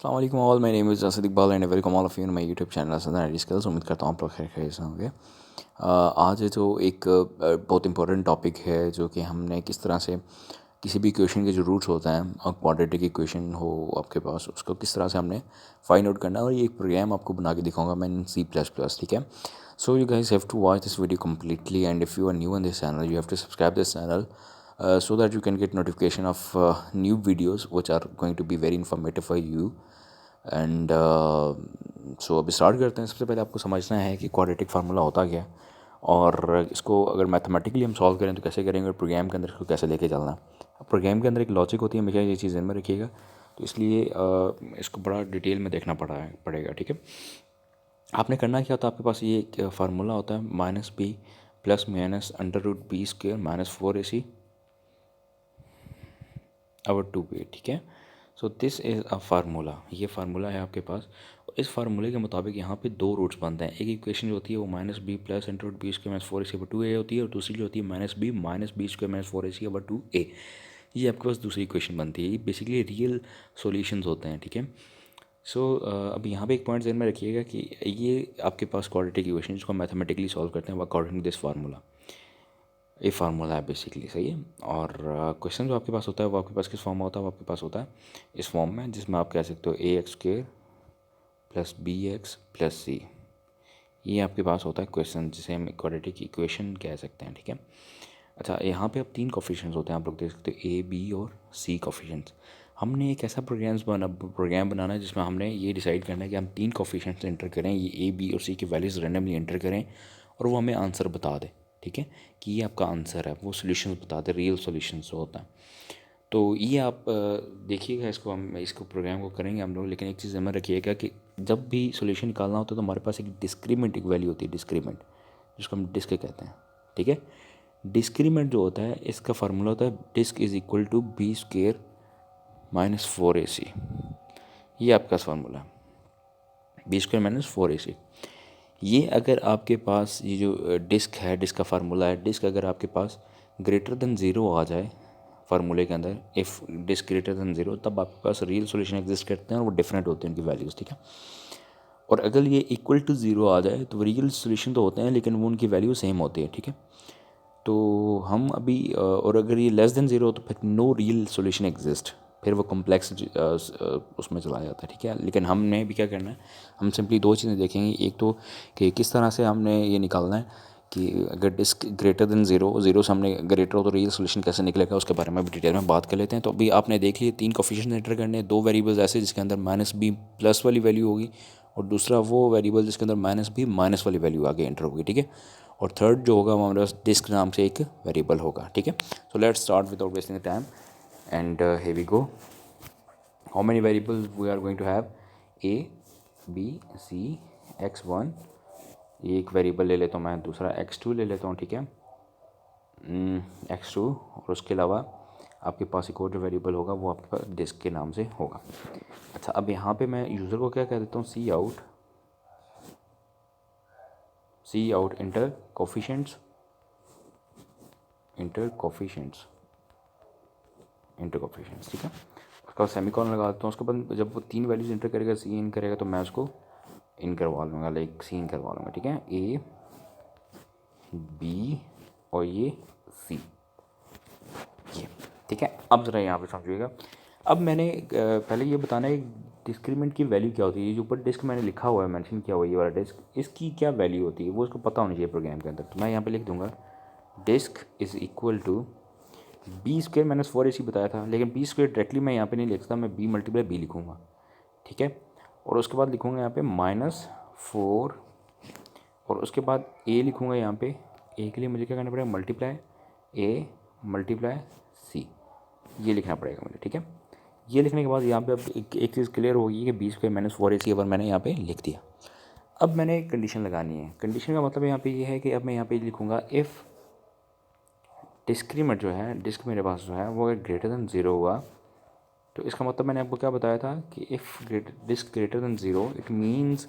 अस्सलाम वालेकुम all, my name is Asad Iqbal and welcome all of you in my YouTube channel Asad I skills. उम्मीद करता हूँ आप लोग खैर से होंगे। आज जो एक बहुत इंपॉर्टेंट टॉपिक है जो कि हमने किस तरह से किसी भी इक्वेशन के जो रूट्स होते हैं और क्वाड्रेटिक इक्वेशन हो आपके पास, उसको किस तरह से हमने फाइंड आउट करना है। और ये एक प्रोग्राम आपको बना के दिखाऊंगा मैं इन C++, ठीक है। So you guys have to watch this video completely and if you are new on this channel you have to subscribe this channel so that you can get notification of new videos which are going to be very informative for you and so अभी start करते हैं। सबसे पहले आपको समझना है कि quadratic formula होता क्या है और इसको अगर मैथमेटिकली हम सॉल्व करें तो कैसे करेंगे और प्रोग्राम के अंदर इसको कैसे लेके चलना है। प्रोग्राम के अंदर एक लॉजिक होती है, हमेशा ये चीज़ ध्यान में रखिएगा। तो इसलिए इसको बड़ा डिटेल में देखना पड़ेगा, ठीक है। आपने करना क्या होता है, आपके पास ये एक फार्मूला होता है -b plus minus √b² -4ac और 2b, ठीक है। So this is a formula, ये फार्मूला है आपके पास। इस फार्मूले के मुताबिक यहाँ पे दो रूट्स बनते हैं। एक इक्वेशन जो होती है वो -b प्लस √b² -4ac/2a होती है और दूसरी जो होती है -b माइनस b² -4ac/2a। ये आपके पास दूसरी इक्वेशन बनती है। ये बेसिकली रियल सॉल्यूशंस होते हैं, ठीक है। सो अब यहाँ पे एक पॉइंट ध्यान में रखिएगा कि ये आपके पास क्वाड्रेटिक इक्वेशन जिसको मैथमेटिकली सॉल्व करते हैं अकॉर्डिंग टू दिस फार्मूला। ये फार्मूला है बेसिकली, सही है। और क्वेश्चन जो आपके पास होता है वो आपके पास किस फॉर्म में होता है, वो आपके पास होता है इस फॉर्म में, जिसमें आप कह सकते हो ax² plus bx plus c। ये आपके पास होता है क्वेश्चन जिसे हम क्वाड्रेटिक इक्वेशन कह सकते हैं, ठीक है। अच्छा, यहाँ पे अब तीन कोफिशिएंट्स होते हैं, आप लोग देख सकते हो a b और c कोफिशिएंट्स। हमने एक ऐसा प्रोग्राम बनाना है जिसमें हमने ये डिसाइड करना है कि हम तीन कोफिशिएंट्स एंटर करें, ये a b और c की वैल्यूज़ रैंडमली एंटर करें और वो हमें आंसर बता दे, ठीक है, कि ये आपका आंसर है। वो सॉल्यूशंस बता दे, रियल सॉल्यूशंस जो होता है। तो ये आप देखिएगा, इसको प्रोग्राम को करेंगे हम लोग। लेकिन एक चीज़ ध्यान रखिएगा कि जब भी सॉल्यूशन निकालना होता है तो हमारे पास एक डिस्क्रीमेंट एक वैल्यू होती है, डिस्क्रीमेंट, जिसको हम डिस्क कहते हैं, ठीक है। डिस्क्रीमेंट जो होता है इसका फार्मूला होता है disc is equal to b² -4ac। ये आपका फार्मूला है, b² -4ac। ये अगर आपके पास ये जो डिस्क है, डिस्क का फार्मूला है, डिस्क अगर आपके पास ग्रेटर देन ज़ीरो आ जाए फार्मूले के अंदर, if disc greater than zero, तब आपके पास रियल सॉल्यूशन एग्जिस्ट करते हैं और वो डिफरेंट होते हैं उनकी वैल्यूज़, ठीक है। और अगर ये इक्वल टू ज़ीरो आ जाए तो रियल सॉल्यूशन तो होते हैं लेकिन वो उनकी वैल्यू सेम होती है, ठीक है। तो हम अभी और अगर ये लेस देन ज़ीरो तो फिर नो रियल सॉल्यूशन एग्जिस्ट, फिर वो कॉम्प्लेक्स उसमें चला जाता है, ठीक है। लेकिन हमने भी क्या करना है, हम सिंपली दो चीज़ें देखेंगे। एक तो कि किस तरह से हमने ये निकालना है कि अगर डिस्क ग्रेटर देन ज़ीरो से हमने ग्रेटर हो तो रियल सोल्यूशन कैसे निकलेगा, उसके बारे में भी डिटेल में बात कर लेते हैं। तो अभी आपने देख लिए तीन कोफिशिएंट एंटर करने हैं, दो वेरिएबल्स ऐसे जिसके अंदर -b प्लस वाली वैल्यू होगी और दूसरा वो वेरिएबल जिसके अंदर -b माइनस वाली वैल्यू आगे एंटर होगी, ठीक है। और थर्ड जो होगा वो हमारे पास डिस्क नाम से एक वेरिएबल होगा, ठीक है। So let's start without wasting the time and here we go. How many variables we are going to have? a b c x1, ये एक वेरिएबल ले लेता हूँ मैं, दूसरा x2 ले लेता हूँ, ठीक है, x2। और उसके अलावा आपके पास एक और जो वेरिएबल होगा वो आपके पास डिस्क के नाम से होगा। अच्छा, अब यहाँ पे मैं यूज़र को क्या कह देता हूँ, सी आउट इंटर कोफिशिएंट्स ठीक है। उसका सेमीकोलन लगा देता हूँ। उसके बाद जब वो तीन वैल्यूज इंटर करेगा, सी इन करेगा, तो मैं उसको इन करवा लूँगा, लाइक सी इन करवा लूँगा, ठीक है, ए बी और ये सी, ये, ठीक है। अब ज़रा यहाँ पे समझिएगा। अब मैंने पहले ये बताना है डिस्क्रीमेंट की वैल्यू क्या होती है। ये जो ऊपर डिस्क मैंने लिखा हुआ है, मेंशन किया हुआ है, ये वाला डिस्क, इसकी क्या वैल्यू होती है वो उसको पता होनी चाहिए प्रोग्राम के अंदर। तो मैं यहाँ पे लिख दूँगा disc is equal to b² -4ac बताया था, लेकिन b² डायरेक्टली मैं यहाँ पे नहीं लिख सकता, मैं b × b लिखूँगा, ठीक है। और उसके बाद लिखूँगा यहाँ पे -4 और उसके बाद a लिखूँगा यहाँ पे। a के लिए मुझे क्या करना पड़ेगा, मल्टीप्लाई a मल्टीप्लाई c, ये लिखना पड़ेगा मुझे, ठीक है। ये लिखने के बाद यहाँ पे अब एक चीज़ क्लियर होगी कि b² -4ac अगर मैंने यहाँ पे लिख दिया। अब मैंने एक कंडीशन लगानी है। कंडीशन का मतलब यहाँ पे ये है कि अब मैं यहाँ पे लिखूँगा इफ़ डिस्क्रीमेंट जो है, डिस्क मेरे पास जो है वो अगर ग्रेटर देन ज़ीरो हुआ, तो इसका मतलब मैंने आपको क्या बताया था कि if disc greater than zero it means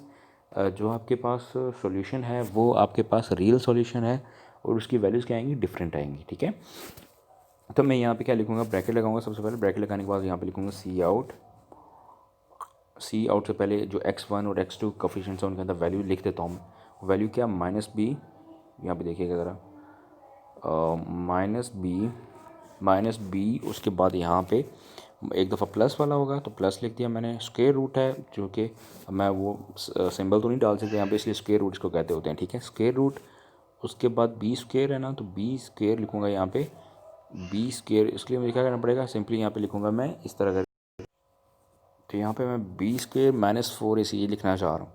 जो आपके पास सॉल्यूशन है वो आपके पास रियल सॉल्यूशन है और उसकी वैल्यूज़ क्या आएंगी, डिफरेंट आएंगी, ठीक है। तो मैं यहाँ पे क्या लिखूँगा, ब्रैकेट लगाऊंगा। सबसे पहले ब्रैकेट लगाने के बाद यहाँ पे लिखूँगा सी आउट से पहले जो x1 और x2 कोफिशिएंट्स हैं उनके अंदर वैल्यू लिख देता हूँ मैं। वैल्यू क्या, -b, यहाँ पे देखिएगा ज़रा, -b, उसके बाद यहाँ पे एक दफ़ा प्लस वाला होगा तो प्लस लिख दिया मैंने। स्क्वायर रूट है जो कि मैं वो सिंबल तो नहीं डाल सकते यहाँ पे, इसलिए स्क्वायर रूट इसको कहते होते हैं, ठीक है। स्क्वायर रूट, उसके बाद बी स्क्वायर है ना, तो बी स्क्वायर लिखूँगा यहाँ पे, बी स्क्वायर। इसके लिए मुझे क्या करना पड़ेगा, सिंपली यहाँ पे लिखूँगा मैं इस तरह कर, तो यहाँ पे मैं बी स्क्वायर -4ac ये लिखना चाह रहा हूँ।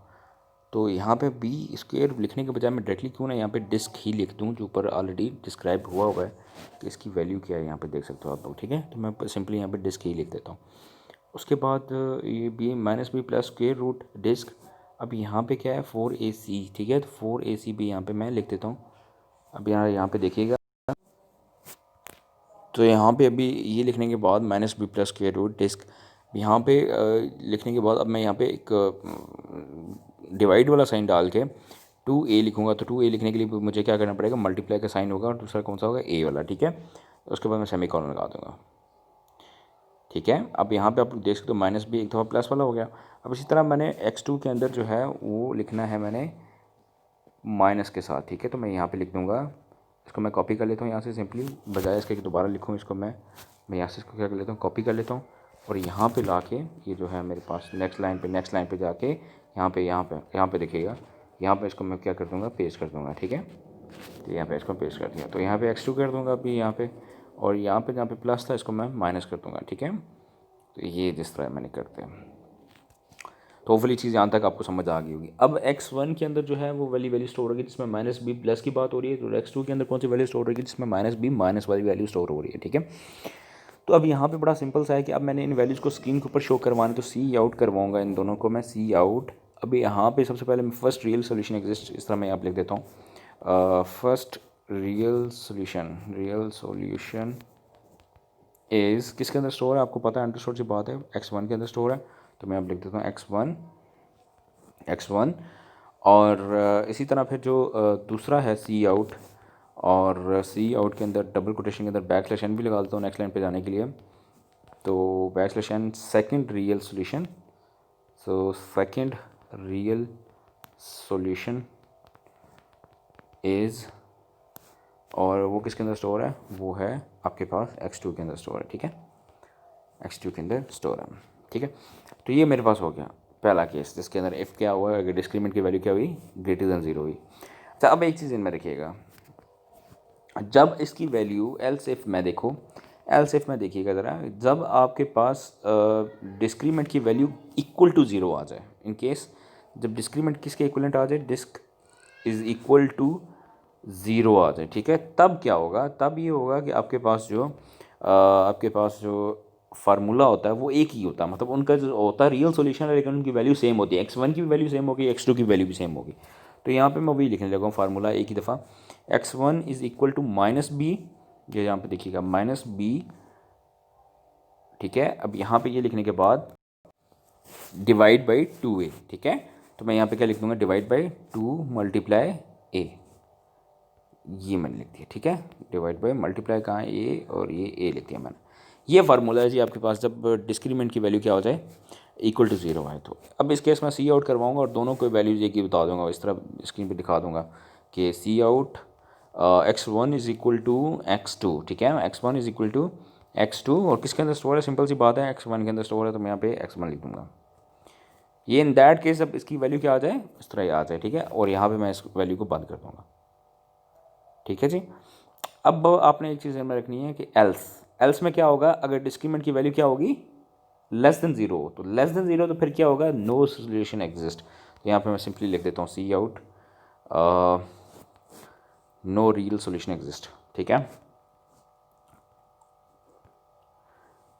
तो यहाँ पे बी स्क्वायर लिखने के बजाय मैं डायरेक्टली क्यों ना यहाँ पे डिस्क ही लिख दूँ, जो ऊपर ऑलरेडी डिस्क्राइब हुआ है कि इसकी वैल्यू क्या है, यहाँ पे देख सकते हो आप लोग, ठीक है। तो मैं सिंपली यहाँ पे डिस्क ही लिख देता हूँ। उसके बाद ये B -b plus square root disc. अब यहाँ पे क्या है, 4ac, ठीक है। तो 4ac भी यहाँ पे मैं लिख देता हूँ। अब यहाँ पे देखिएगा, तो यहाँ पे अभी ये लिखने के बाद -b plus square root disc, यहाँ पे लिखने के बाद अब मैं यहाँ पे एक डिवाइड वाला साइन डाल के 2a लिखूँगा। तो 2a लिखने के लिए मुझे क्या करना पड़ेगा, मल्टीप्लाई का साइन होगा और दूसरा कौन सा होगा, a वाला, ठीक है। उसके बाद मैं सेमीकोलन लगा दूँगा, ठीक है। अब यहाँ पे आप लोग देख सकते हो -b एक दफ़ा प्लस वाला हो गया। अब इसी तरह मैंने x2 के अंदर जो है वो लिखना है मैंने माइनस के साथ, ठीक है। तो मैं यहाँ पे लिख दूँगा, इसको मैं कॉपी कर लेता हूँ यहाँ से सिंपली, बजाय इसके कि दोबारा लिखूँ इसको, मैं यहाँ से इसको क्या कर लेता हूँ, कॉपी कर लेता हूँ और यहाँ पे ला के ये जो है मेरे पास नेक्स्ट लाइन पे जाके यहाँ पे देखिएगा, यहाँ पे इसको मैं क्या कर दूँगा, पेस्ट कर दूँगा, ठीक है। तो यहाँ पे इसको पेस्ट कर दिया, तो यहाँ पे x2 कर दूँगा अभी यहाँ पे, और यहाँ पे जहाँ पे प्लस था इसको मैं माइनस कर दूँगा, ठीक है। तो ये जिस तरह मैंने करते हैं, तो होपफुली चीज़ यहाँ तक आपको समझ आ गई होगी। अब x1 के अंदर जो है वो वैल्यू स्टोर होगी जिसमें -b प्लस की बात हो रही है, तो x2 के अंदर कौन सी वैल्यू स्टोर होगी जिसमें -b माइनस वाली वैल्यू स्टोर हो रही है, ठीक है। तो अब यहाँ पे बड़ा सिंपल सा है कि अब मैंने इन वैल्यूज़ को स्क्रीन के ऊपर शो करवाना, तो सी आउट करवाऊँगा इन दोनों को मैं, सी आउट। अभी यहाँ पे सबसे पहले मैं फर्स्ट रियल सोल्यूशन एग्जिस्ट, इस तरह मैं यहाँ पे लिख देता हूँ, फर्स्ट रियल सोल्यूशन इज़ किसके अंदर स्टोर है, आपको पता है, अंडरस्टूड सी बात है, x1 के अंदर स्टोर है। तो मैं अब लिख देता हूँ x1 और इसी तरह फिर जो दूसरा है सी आउट, और सी आउट के अंदर डबल कोटेशन के अंदर बैकस्लैश n भी लगा देता हूँ नेक्स्ट लाइन पे जाने के लिए। तो backslash n second real solution, so second real solution is, और वो किसके अंदर स्टोर है, वो है आपके पास x2 के अंदर स्टोर है, ठीक है, x2 के अंदर स्टोर है, ठीक है। तो ये मेरे पास हो गया पहला केस जिसके अंदर इफ़ क्या हुआ, अगर डिस्क्रीमेंट की वैल्यू क्या हुई, >0 हुई। अच्छा, अब एक चीज़ इनमें रखिएगा, जब इसकी वैल्यू एल्स इफ़ में देखो, एल्स इफ़ में देखिएगा ज़रा, जब आपके पास डिस्क्रीमेंट की वैल्यू इक्वल टू 0 आ जाए, इन केस जब डिस्क्रीमेंट किसके इक्वलेंट आ जाए, डिस्क इज़ इक्वल टू 0 आ जाए, ठीक है, तब क्या होगा, तब ये होगा कि आपके पास जो फार्मूला होता है वो एक ही होता है, मतलब उनका जो होता है रियल सॉल्यूशन है, लेकिन उनकी वैल्यू सेम होती है, x1 की भी वैल्यू सेम होगी, x2 की वैल्यू भी सेम होगी। तो यहाँ पे मैं वही लिखने लगा हूँ फार्मूला एक ही दफ़ा, x1 is equal to -b, ये यहाँ पे देखिएगा -b, ठीक है। अब यहाँ पे ये लिखने के बाद डिवाइड बाई 2a, ठीक है। तो मैं यहाँ पे क्या लिख दूँगा, डिवाइड बाई 2 मल्टीप्लाई a, ये मैंने लिख दिया, ठीक है। डिवाइड बाई मल्टीप्लाई कहाँ है, a, और ये a लिख दिया मैंने। ये फार्मूला है जी आपके पास जब डिस्क्रीमेंट की वैल्यू क्या हो जाए, इक्वल टू 0 आए। तो अब इस केस में सी आउट करवाऊँगा और दोनों को वैल्यूज एक ही बता दूँगा, इस तरह स्क्रीन पे दिखा दूँगा कि C out x1 is equal to x2, ठीक है, x1 is equal to x2, और किसके अंदर स्टोर है, सिंपल सी बात है, x1 के अंदर स्टोर है, तो मैं यहाँ पे x1 लिख दूँगा। ये इन दैट केस अब इसकी वैल्यू क्या आ जाए, इस तरह आ जाए, ठीक है, और यहाँ पे मैं इस वैल्यू को बंद कर दूँगा, ठीक है जी। अब आपने एक चीज़ में रखनी है कि एल्स में क्या होगा, अगर डिस्क्रीमेंट की वैल्यू क्या होगी, <0, तो <0 तो फिर क्या होगा, नो सोल्यूशन एग्जिस्ट। तो यहाँ पे मैं सिंपली लिख देता हूँ cout no real solution exist, ठीक है,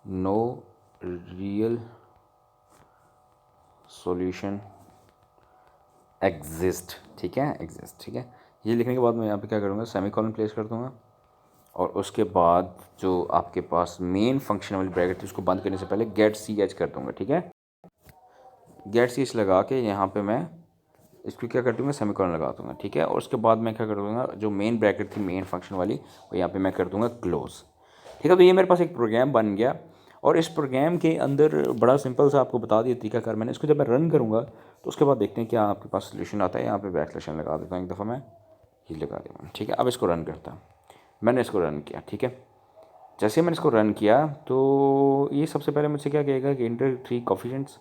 नो रियल सॉल्यूशन एग्जिस्ट, ठीक है, एग्जिस्ट, ठीक है। ये लिखने के बाद मैं यहाँ पे क्या करूँगा, सेमीकोलन प्लेस कर दूँगा, और उसके बाद जो आपके पास मेन फंक्शन वाली ब्रैकेट थी उसको बंद करने से पहले गेट सी एच कर दूँगा, ठीक है। गेट सी एच लगा के यहाँ पे मैं इसको क्या कर दूँगा, सेमीकोलन लगा दूँगा, ठीक है। और उसके बाद मैं क्या कर दूँगा, जो मेन ब्रैकेट थी मेन फंक्शन वाली, वो यहाँ पे मैं कर दूँगा क्लोज, ठीक है। तो ये मेरे पास एक प्रोग्राम बन गया। और इस प्रोग्राम के अंदर बड़ा सिंपल सा आपको बता दिया तरीकाकार मैंने। इसको जब मैं रन करूँगा तो उसके बाद देखते हैं क्या आपके पास सोल्यूशन आता है। यहाँ पे बैक स्लैश लगा देता हूँ एक दफ़ा मैं, ये लगा दिया, ठीक है। अब इसको रन करता हूँ, मैंने इसको रन किया, ठीक है। जैसे मैंने इसको रन किया तो ये सबसे पहले मुझसे क्या कहेगा कि इंटर 3 कोफिशिएंट्स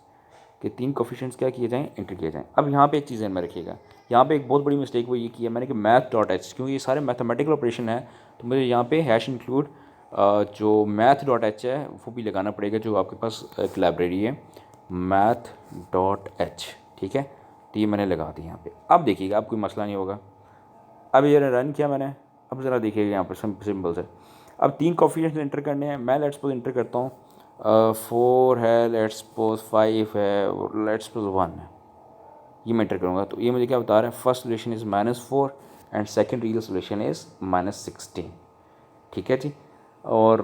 के 3 कोफिशिएंट्स क्या किए जाएँ, इंटर किए जाएँ। अब यहाँ पे एक चीज़ में रखिएगा, यहाँ पे एक बहुत बड़ी मिस्टेक वो ये की है मैंने कि मैथ डॉट एच, क्योंकि ये सारे मैथमेटिकल ऑपरेशन है तो मुझे यहाँ पे हैश इंक्लूड जो मैथ डॉट एच है वो भी लगाना पड़ेगा, जो आपके पास एक लाइब्रेरी है मैथ डॉट एच, ठीक है। तो ये मैंने लगा दी यहाँ पे। अब देखिएगा अब कोई मसला नहीं होगा। अब ये रन किया मैंने, अब ज़रा देखिएगा यहाँ पर सिंपल से अब 3 कोफिशिएंट्स एंटर करने हैं। मैं लेट्स सपोज एंटर करता हूँ 4 है, लेट्स सपोज 5 है और लेट्स सपोज 1 है, ये मैं एंटर करूँगा तो ये मुझे क्या बता रहा है, first solution is -4 and second real solution is -16, ठीक है जी। और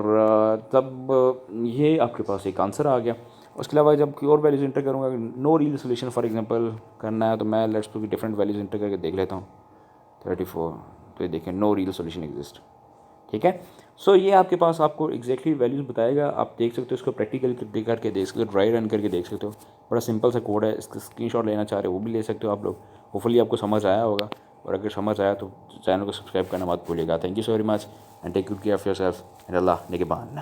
तब ये आपके पास एक आंसर आ गया। उसके अलावा जब कोई और वैल्यूज़ एंटर करूँगा, no real solution for example करना है तो मैं let's suppose different values enter करके देख लेता हूँ 34, तो ये देखें नो रियल सोल्यूशन एग्जिस्ट, ठीक है। सो ये आपके पास आपको एग्जैक्टली वैल्यूज़ बताएगा, आप देख सकते हो इसको प्रैक्टिकल करके देख सकते हो, ड्राई रन करके देख सकते हो। बड़ा सिंपल सा कोड है, इसका स्क्रीनशॉट लेना चाह रहे हो वो भी ले सकते हो आप लोग। होपफुली आपको समझ आया होगा, और अगर समझ आया तो चैनल को सब्सक्राइब करना मत भूलिएगा। Thank you so very much and take good care of yourself and Allah निगहबान।